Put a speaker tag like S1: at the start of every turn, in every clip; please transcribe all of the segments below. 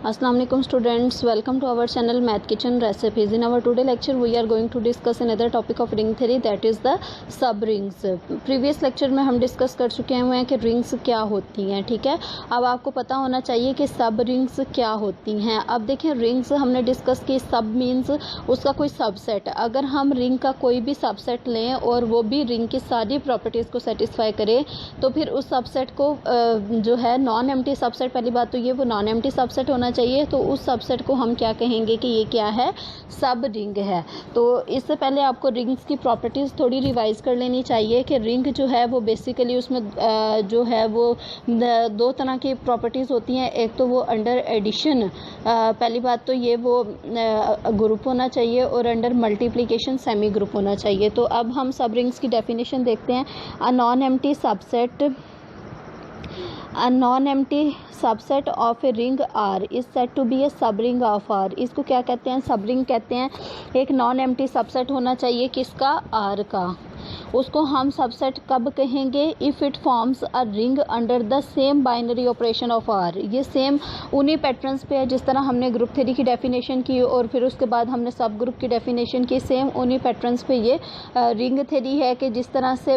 S1: Assalamu alaikum students, welcome to our channel Math Kitchen Recipes. In our today lecture we are going to discuss another topic of ring theory, that is the sub rings. Previous lecture में हम discuss कर चुके हुए हैं कि rings क्या होती हैं, ठीक है। अब आपको पता होना चाहिए कि सब रिंग्स क्या होती हैं। अब देखें, रिंग्स हमने डिस्कस की, सब मीन्स उसका कोई सबसेट। अगर हम रिंग का कोई भी सबसेट लें और वो भी रिंग की सारी प्रॉपर्टीज़ को सेटिस्फाई करे तो फिर उस सबसेट को जो है नॉन एम्प्टी सबसेट, पहली बात तो ये वो नॉन एम्प्टी सबसेट होना चाहिए, तो उस सबसेट को हम क्या कहेंगे कि ये क्या है, सब रिंग है। तो इससे पहले आपको रिंग्स की प्रॉपर्टीज़ थोड़ी रिवाइज कर लेनी चाहिए कि रिंग जो है वो बेसिकली उसमें जो है वो दो तरह की प्रॉपर्टीज़ होती हैं। एक तो वो अंडर एडिशन, पहली बात तो ये वो ग्रुप होना चाहिए, और अंडर मल्टीप्लिकेशन सेमी ग्रुप होना चाहिए। तो अब हम सब रिंग्स की डेफिनेशन देखते हैं। A non empty subset, A non-empty subset of a ring R is said to be a subring of R। इसको क्या कहते हैं, सबरिंग कहते हैं। एक नॉन एम्प्टी सबसेट होना चाहिए किसका, R का। उसको हम सबसेट कब कहेंगे, if it forms a ring under the same binary operation of R. ये सेम उन्हीं पैटर्न्स पे है जिस तरह हमने ग्रुप थ्योरी की डेफिनेशन की और फिर उसके बाद हमने सब ग्रुप की डेफिनेशन की, सेम उन्हीं पैटर्न्स पे ये रिंग थ्योरी है कि जिस तरह से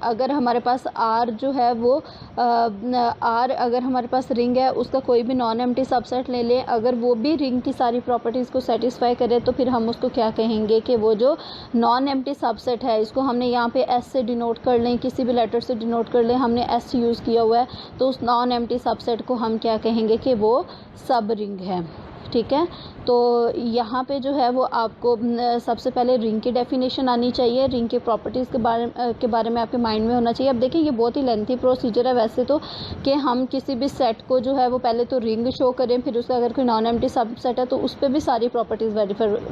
S1: अगर हमारे पास आर जो है वो आर अगर हमारे पास रिंग है, उसका कोई भी नॉन एम्प्टी सबसेट ले लें, अगर वो भी रिंग की सारी प्रॉपर्टीज़ को सेटिस्फाई करे तो फिर हम उसको क्या कहेंगे कि वो जो नॉन एम्प्टी सबसेट है, इसको हमने यहाँ पे एस से डिनोट कर लें, किसी भी लेटर से डिनोट कर लें, हमने एस यूज़ किया हुआ है, तो उस नॉन एम्प्टी सबसेट को हम क्या कहेंगे कि वो सब रिंग है, ठीक है। तो यहाँ पे जो है वो आपको सबसे पहले रिंग की डेफिनेशन आनी चाहिए, रिंग की प्रॉपर्टीज़ के बारे में आपके माइंड में होना चाहिए। अब देखिए, ये बहुत ही लेंथी प्रोसीजर है वैसे तो, कि हम किसी भी सेट को जो है वो पहले तो रिंग शो करें, फिर उसका अगर कोई नॉन एम्प्टी सबसेट है तो उस पर भी सारी प्रॉपर्टीज़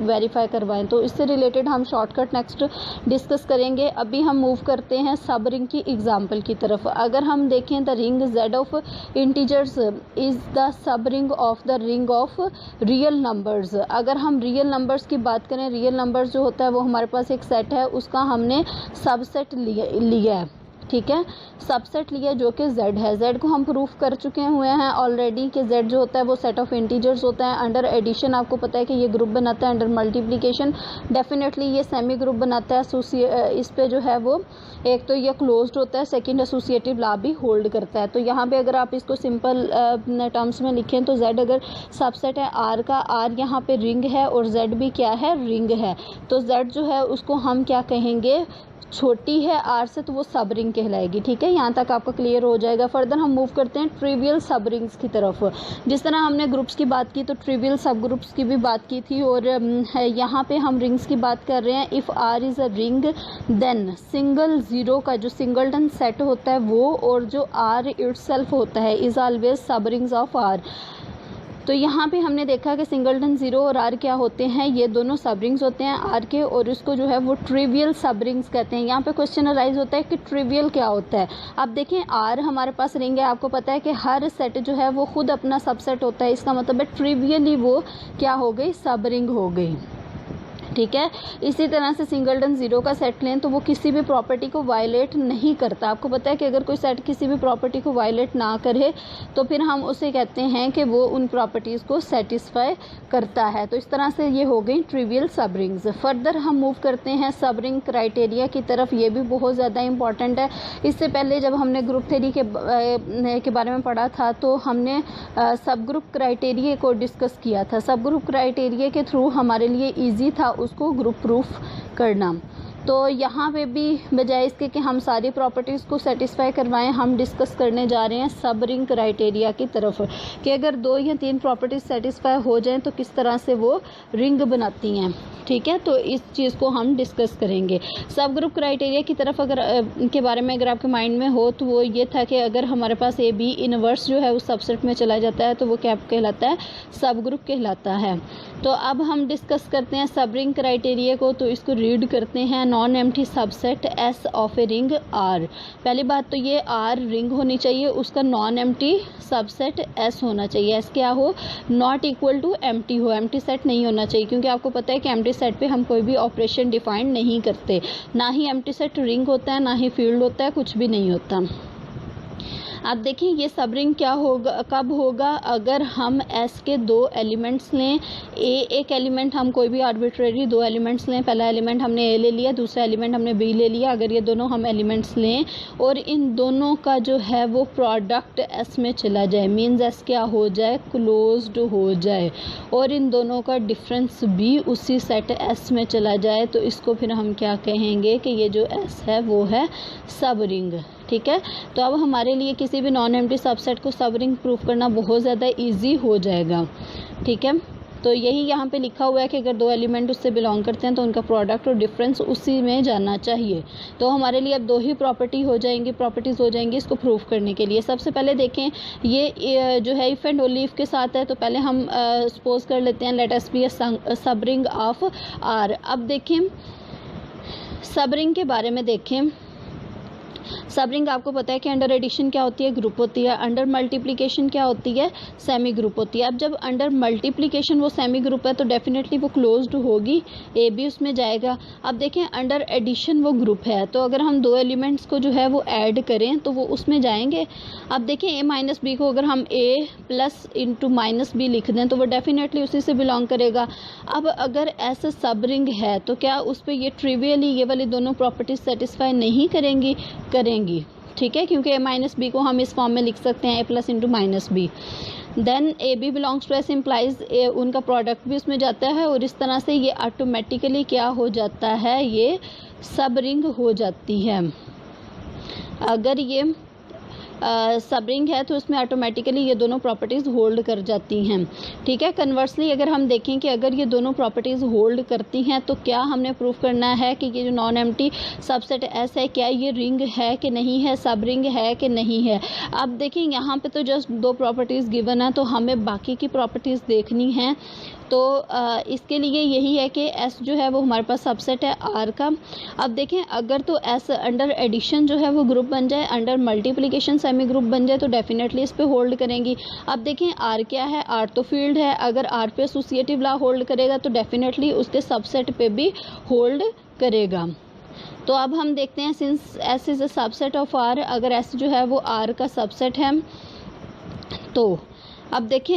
S1: वेरीफाई करवाएं। तो इससे रिलेटेड हम शॉर्टकट नेक्स्ट डिस्कस करेंगे। अभी हम मूव करते हैं सब रिंग की एग्जाम्पल की तरफ। अगर हम देखें, the ring Z of integers is the sub ring of the ring of real numbers. अगर हम रियल नंबर्स की बात करें, रियल नंबर्स जो होता है वो हमारे पास एक सेट है, उसका हमने सबसेट लिया है, ठीक है, सबसेट लिया जो कि Z है। Z को हम प्रूफ कर चुके हुए हैं ऑलरेडी कि Z जो होता है वो सेट ऑफ इंटीजर्स होता है। अंडर एडिशन आपको पता है कि ये ग्रुप बनाता है, अंडर मल्टीप्लिकेशन डेफिनेटली ये सेमी ग्रुप बनाता है। इस पे जो है वो एक तो ये क्लोज्ड होता है, सेकंड एसोसिएटिव लॉ भी होल्ड करता है। तो यहाँ पे अगर आप इसको सिंपल टर्म्स में लिखें तो Z अगर सबसेट है R का, R यहाँ पे रिंग है और Z भी क्या है, रिंग है, तो Z जो है उसको हम क्या कहेंगे, छोटी है R से, तो वो सब रिंग कहलाएगी, ठीक है। यहाँ तक आपका क्लियर हो जाएगा। फर्दर हम मूव करते हैं ट्रिवियल सब रिंग्स की तरफ। जिस तरह हमने ग्रुप्स की बात की तो ट्रिवियल सब ग्रुप्स की भी बात की थी, और यहाँ पे हम रिंग्स की बात कर रहे हैं। If R is a ring then single zero का जो सिंगलटन सेट होता है वो, और जो R इटसेल्फ होता है, इज़ ऑलवेज सब रिंग्स ऑफ R। तो यहाँ पे हमने देखा कि सिंगलटन ज़ीरो और R क्या होते हैं, ये दोनों सब रिंग्स होते हैं R के, और इसको जो है वो ट्रिवियल सब रिंग्स कहते हैं। यहाँ पे क्वेश्चन अराइज होता है कि ट्रिवियल क्या होता है। अब देखें, R हमारे पास रिंग है, आपको पता है कि हर सेट जो है वो खुद अपना सबसेट होता है, इसका मतलब है ट्रिवियली वो क्या हो गई, सब रिंग हो गई, ठीक है। इसी तरह से सिंगलटन ज़ीरो का सेट लें तो वो किसी भी प्रॉपर्टी को वायलेट नहीं करता। आपको पता है कि अगर कोई सेट किसी भी प्रॉपर्टी को वायलेट ना करे तो फिर हम उसे कहते हैं कि वो उन प्रॉपर्टीज़ को सेटिस्फाई करता है। तो इस तरह से ये हो गई ट्रिवियल सब रिंग्स। फर्दर हम मूव करते हैं सब रिंग क्राइटेरिया की तरफ। ये भी बहुत ज़्यादा इंपॉर्टेंट है। इससे पहले जब हमने ग्रुप थ्योरी के बारे में पढ़ा था तो हमने सब ग्रुप क्राइटेरिया को डिस्कस किया था। सब ग्रुप क्राइटेरिया के थ्रू हमारे लिए ईजी था उसको ग्रुप प्रूफ करना। तो यहाँ पे भी बजाय इसके कि हम सारी प्रॉपर्टीज़ को सेटिस्फाई करवाएं, हम डिस्कस करने जा रहे हैं सब रिंग क्राइटेरिया की तरफ कि अगर 2 या 3 प्रॉपर्टीज़ सेटिस्फाई हो जाएं तो किस तरह से वो रिंग बनाती हैं, ठीक है। तो इस चीज़ को हम डिस्कस करेंगे। सब ग्रुप क्राइटेरिया की तरफ अगर के बारे में अगर आपके माइंड में हो तो वो ये था कि अगर हमारे पास ए बी इनवर्स जो है उस सबसेट में चला जाता है तो वो क्या कहलाता है, सब ग्रुप कहलाता है। तो अब हम डिस्कस करते हैं सब रिंग क्राइटेरिया को, तो इसको रीड करते हैं। Non empty subset S of a ring R. पहली बात तो ये आर रिंग होनी चाहिए, उसका नॉन एम्प्टी सबसेट एस होना चाहिए। एस क्या हो, नॉट इक्वल टू एम्प्टी हो, एम्प्टी सेट नहीं होना चाहिए, क्योंकि आपको पता है कि एम्प्टी सेट पे हम कोई भी ऑपरेशन डिफाइन नहीं करते। ना ही एम्प्टी सेट रिंग होता है, ना ही फील्ड होता है, कुछ भी नहीं होता। आप देखिए ये सब रिंग क्या होगा, कब होगा, अगर हम S के दो एलिमेंट्स लें, A एक एलिमेंट, हम कोई भी आर्बिट्रेरी दो एलिमेंट्स लें, पहला एलिमेंट हमने A ले लिया, दूसरा एलिमेंट हमने B ले लिया, अगर ये दोनों हम एलिमेंट्स लें और इन दोनों का जो है वो प्रोडक्ट S में चला जाए, मीन्स S क्या हो जाए, क्लोज्ड हो जाए, और इन दोनों का डिफरेंस भी उसी सेट S में चला जाए, तो इसको फिर हम क्या कहेंगे कि ये जो S है वो है सब रिंग। ठीक है, तो अब हमारे लिए किसी भी नॉन एम्प्टी सबसेट को सब रिंग प्रूफ करना बहुत ज़्यादा इजी हो जाएगा। ठीक है, तो यही यहाँ पे लिखा हुआ है कि अगर दो एलिमेंट उससे बिलोंग करते हैं तो उनका प्रोडक्ट और डिफरेंस उसी में जाना चाहिए। तो हमारे लिए अब दो ही प्रॉपर्टीज़ हो जाएंगी इसको प्रूफ करने के लिए। सबसे पहले देखें, ये जो है इफ़ एंड ओनली इफ़ के साथ है, तो पहले हम सपोज कर लेते हैं लेट अस बी अ सब रिंग ऑफ आर। अब देखें सब रिंग के बारे में देखें, सब रिंग आपको पता है कि अंडर एडिशन क्या होती है, ग्रुप होती है, अंडर मल्टीप्लिकेशन क्या होती है, सेमी ग्रुप होती है। अब जब अंडर मल्टीप्लिकेशन वो सेमी ग्रुप है तो डेफिनेटली वो क्लोज्ड होगी, ए भी उसमें जाएगा। अब देखें अंडर एडिशन वो ग्रुप है, तो अगर हम दो एलिमेंट्स को जो है वो ऐड करें तो वो उसमें जाएंगे। अब देखें ए माइनस बी को अगर हम ए प्लस इंटू माइनस बी लिख दें तो वो डेफिनेटली उसी से बिलोंग करेगा। अब अगर ऐसा सब रिंग है तो क्या उस पर ये ट्रिवियली ये वाली दोनों प्रॉपर्टीज सेटिस्फाई नहीं करेंगी? ठीक है, क्योंकि ए माइनस बी को हम इस फॉर्म में लिख सकते हैं A plus into minus B. Then A B belongs to S implies A, उनका प्रोडक्ट भी उसमें जाता है, और इस तरह से ये ऑटोमेटिकली क्या हो जाता है, ये सब रिंग हो जाती है। अगर ये सब रिंग है तो उसमें ऑटोमेटिकली ये दोनों प्रॉपर्टीज़ होल्ड कर जाती हैं। ठीक है, कन्वर्सली अगर हम देखें कि अगर ये दोनों प्रॉपर्टीज़ होल्ड करती हैं तो क्या हमने प्रूफ करना है कि ये जो नॉन एम्प्टी सबसेट एस है क्या ये रिंग है कि नहीं है, सब रिंग है कि नहीं है। अब देखिए यहाँ पे तो जस्ट दो प्रॉपर्टीज़ गिवन है, तो हमें बाकी की प्रॉपर्टीज़ देखनी है। तो इसके लिए यही है कि S जो है वो हमारे पास सबसेट है R का। अब देखें अगर तो S अंडर एडिशन जो है वो ग्रुप बन जाए, अंडर मल्टीप्लिकेशन सेमी ग्रुप बन जाए, तो डेफिनेटली इस पे होल्ड करेंगी। अब देखें R क्या है, R तो फील्ड है, अगर R पे एसोसिएटिव लॉ होल्ड करेगा तो डेफिनेटली उसके सबसेट पे भी होल्ड करेगा। तो अब हम देखते हैं since S is a subset of R, अगर S जो है वो R का सबसेट है तो अब देखें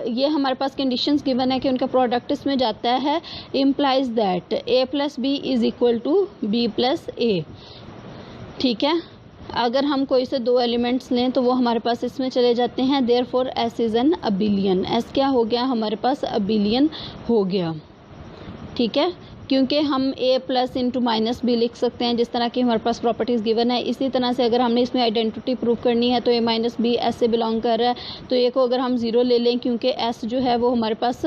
S1: ये हमारे पास कंडीशंस गिवन है कि उनका प्रोडक्ट इसमें जाता है, implies that A plus B is equal to B plus A. ठीक है, अगर हम कोई से दो एलिमेंट्स लें तो वो हमारे पास इसमें चले जाते हैं, therefore S is an abelian. S क्या हो गया, हमारे पास अबिलियन हो गया। ठीक है, क्योंकि हम a प्लस इंटू माइनस भी लिख सकते हैं जिस तरह की हमारे पास प्रॉपर्टीज़ गिवन है। इसी तरह से अगर हमने इसमें आइडेंटिटी प्रूव करनी है तो a माइनस बी एस से बिलोंग कर रहा है, तो a को अगर हम ज़ीरो ले लें क्योंकि s जो है वो हमारे पास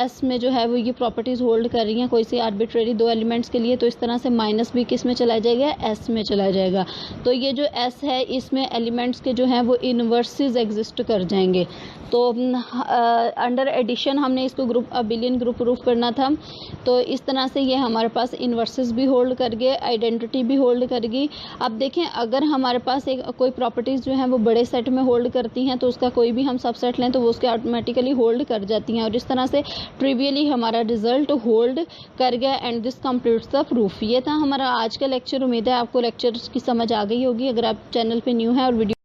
S1: s में जो है वो ये प्रॉपर्टीज़ होल्ड कर रही हैं कोई सी आर्बिट्रेरी दो एलिमेंट्स के लिए, तो इस तरह से माइनस बी किस में चला जाएगा, s में चला जाएगा। तो ये जो s है इसमें एलिमेंट्स के जो हैं वो इन्वर्सेस एग्जिस्ट कर जाएंगे। तो अंडर एडिशन हमने इसको ग्रुप अबिलियन ग्रुप प्रूफ करना था, तो इस तरह से ये हमारे पास इन्वर्सेस भी होल्ड कर गए, आइडेंटिटी भी होल्ड कर गई। अब देखें अगर हमारे पास एक कोई प्रॉपर्टीज़ जो हैं वो बड़े सेट में होल्ड करती हैं तो उसका कोई भी हम सबसेट लें तो वो उसके ऑटोमेटिकली होल्ड कर जाती हैं, और इस तरह से ट्रिवियली हमारा रिजल्ट होल्ड कर गया and this completes the proof. ये था हमारा आज का लेक्चर। उम्मीद है आपको लेक्चर की समझ आ गई होगी। अगर आप चैनल पे न्यू हैं और वीडियो